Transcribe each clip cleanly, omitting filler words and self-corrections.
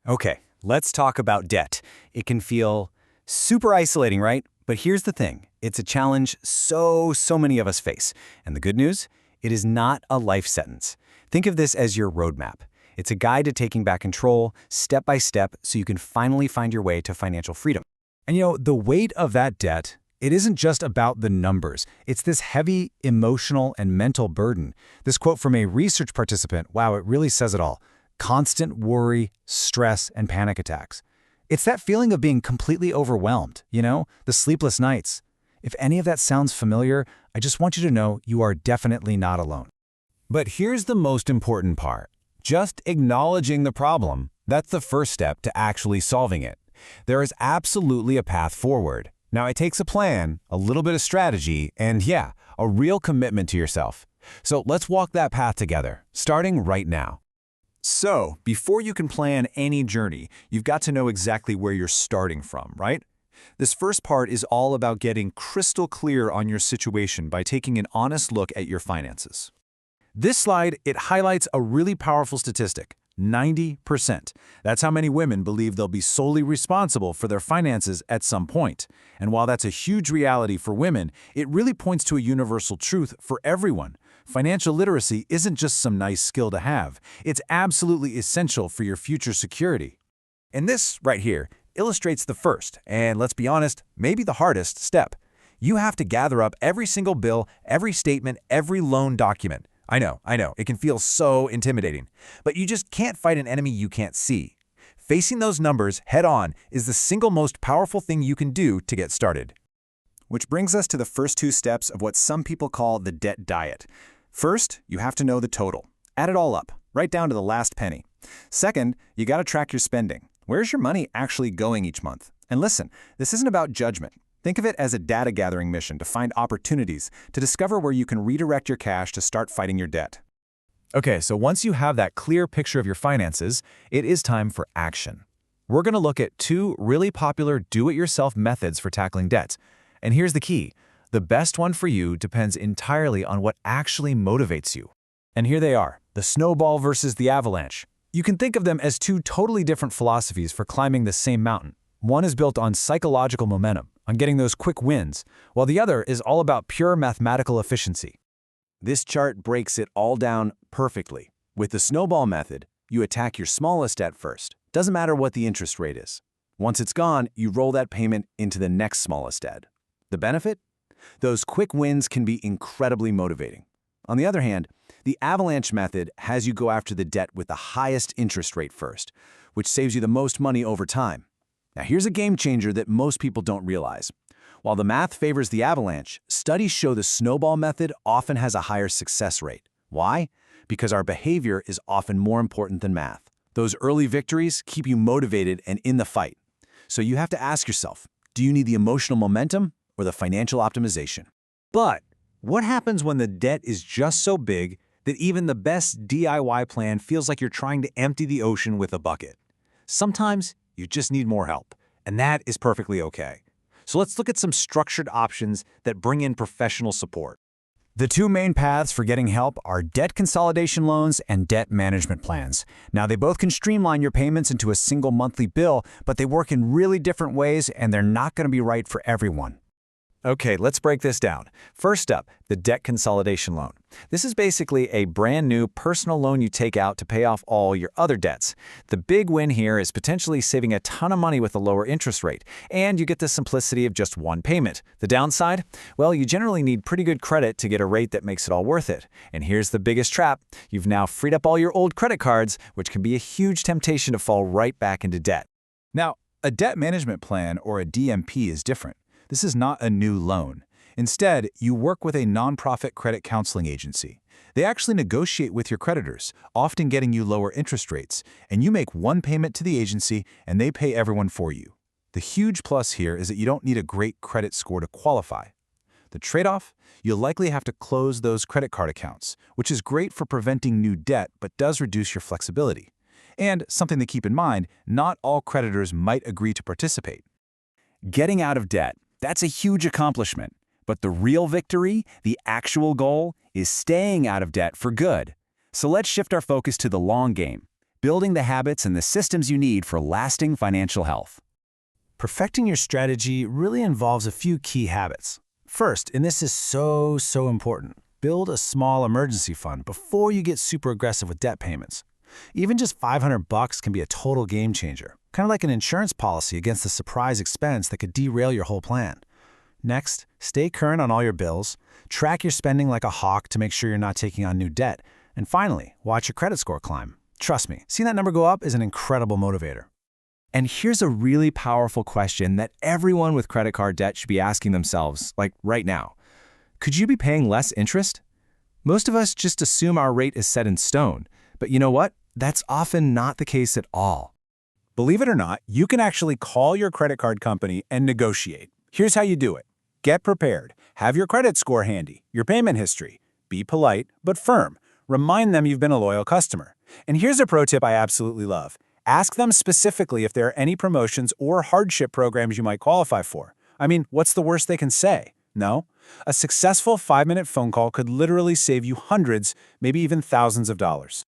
Okay, let's talk about debt. It can feel super isolating, right? But here's the thing. It's a challenge so many of us face. And the good news? It is not a life sentence. Think of this as your roadmap. It's a guide to taking back control, step by step, so you can finally find your way to financial freedom. And the weight of that debt, it isn't just about the numbers. It's this heavy emotional and mental burden. This quote from a research participant, wow, it really says it all. Constant worry, stress, and panic attacks. It's that feeling of being completely overwhelmed, the sleepless nights. If any of that sounds familiar, I just want you to know you are definitely not alone. But here's the most important part. Just acknowledging the problem, that's the first step to actually solving it. There is absolutely a path forward. Now it takes a plan, a little bit of strategy, and a real commitment to yourself. So let's walk that path together, starting right now. So, before you can plan any journey, you've got to know exactly where you're starting from, right? This first part is all about getting crystal clear on your situation by taking an honest look at your finances. This slide, it highlights a really powerful statistic, 90%. That's how many women believe they'll be solely responsible for their finances at some point. And while that's a huge reality for women, it really points to a universal truth for everyone. Financial literacy isn't just some nice skill to have. It's absolutely essential for your future security. And this right here illustrates the first, and let's be honest, maybe the hardest step. You have to gather up every single bill, every statement, every loan document. I know, it can feel so intimidating, but you just can't fight an enemy you can't see. Facing those numbers head on is the single most powerful thing you can do to get started. Which brings us to the first two steps of what some people call the debt diet. First, you have to know the total. Add it all up, right down to the last penny. Second, you got to track your spending. Where's your money actually going each month? And listen, this isn't about judgment. Think of it as a data gathering mission to find opportunities, to discover where you can redirect your cash to start fighting your debt. Okay, so once you have that clear picture of your finances, it is time for action. We're going to look at two really popular do-it-yourself methods for tackling debt. And here's the key. The best one for you depends entirely on what actually motivates you. And here they are, the snowball versus the avalanche. You can think of them as two totally different philosophies for climbing the same mountain. One is built on psychological momentum, on getting those quick wins, while the other is all about pure mathematical efficiency. This chart breaks it all down perfectly. With the snowball method, you attack your smallest debt first. Doesn't matter what the interest rate is. Once it's gone, you roll that payment into the next smallest debt. The benefit? Those quick wins can be incredibly motivating. On the other hand, the avalanche method has you go after the debt with the highest interest rate first, which saves you the most money over time. Now here's a game changer that most people don't realize. While the math favors the avalanche, studies show the snowball method often has a higher success rate. Why? Because our behavior is often more important than math. Those early victories keep you motivated and in the fight. So you have to ask yourself, do you need the emotional momentum or the financial optimization? But what happens when the debt is just so big that even the best DIY plan feels like you're trying to empty the ocean with a bucket? Sometimes you just need more help, and that is perfectly okay. So let's look at some structured options that bring in professional support. The two main paths for getting help are debt consolidation loans and debt management plans. Now, they both can streamline your payments into a single monthly bill, but they work in really different ways, and they're not going to be right for everyone. Okay, let's break this down. First up, the debt consolidation loan. This is basically a brand new personal loan you take out to pay off all your other debts. The big win here is potentially saving a ton of money with a lower interest rate, and you get the simplicity of just one payment. The downside? Well, you generally need pretty good credit to get a rate that makes it all worth it. And here's the biggest trap. You've now freed up all your old credit cards, which can be a huge temptation to fall right back into debt. Now, a debt management plan, or a DMP, is different. This is not a new loan. Instead, you work with a nonprofit credit counseling agency. They actually negotiate with your creditors, often getting you lower interest rates, and you make one payment to the agency and they pay everyone for you. The huge plus here is that you don't need a great credit score to qualify. The trade-off? You'll likely have to close those credit card accounts, which is great for preventing new debt but does reduce your flexibility. And something to keep in mind, not all creditors might agree to participate. Getting out of debt. That's a huge accomplishment. But the real victory, the actual goal, is staying out of debt for good. So let's shift our focus to the long game. building the habits and the systems you need for lasting financial health. Perfecting your strategy really involves a few key habits. First, and this is so important, build a small emergency fund before you get super aggressive with debt payments. Even just $500 can be a total game changer, kind of like an insurance policy against a surprise expense that could derail your whole plan. Next, stay current on all your bills, track your spending like a hawk to make sure you're not taking on new debt, and finally, watch your credit score climb. Trust me, seeing that number go up is an incredible motivator. And here's a really powerful question that everyone with credit card debt should be asking themselves, like right now. Could you be paying less interest? Most of us just assume our rate is set in stone, but you know what? That's often not the case at all. Believe it or not, you can actually call your credit card company and negotiate. Here's how you do it. Get prepared. Have your credit score handy, your payment history. Be polite, but firm. Remind them you've been a loyal customer. And here's a pro tip I absolutely love. Ask them specifically if there are any promotions or hardship programs you might qualify for. I mean, what's the worst they can say? No? A successful 5-minute phone call could literally save you hundreds, maybe even thousands of dollars.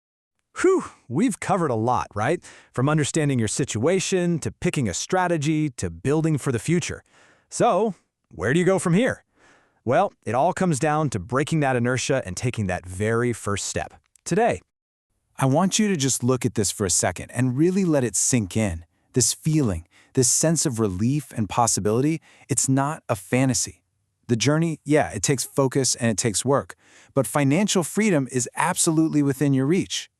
Whew, we've covered a lot, right? From understanding your situation, to picking a strategy, to building for the future. So, where do you go from here? Well, it all comes down to breaking that inertia and taking that very first step. Today. I want you to just look at this for a second and really let it sink in. This feeling, this sense of relief and possibility, it's not a fantasy. The journey, yeah, it takes focus and it takes work, but financial freedom is absolutely within your reach.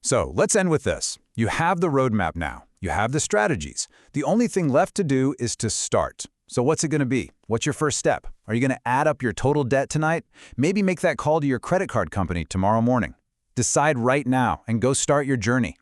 So let's end with this. You have the roadmap now. You have the strategies. The only thing left to do is to start. So what's it going to be? What's your first step? Are you going to add up your total debt tonight? Maybe make that call to your credit card company tomorrow morning. Decide right now and go start your journey.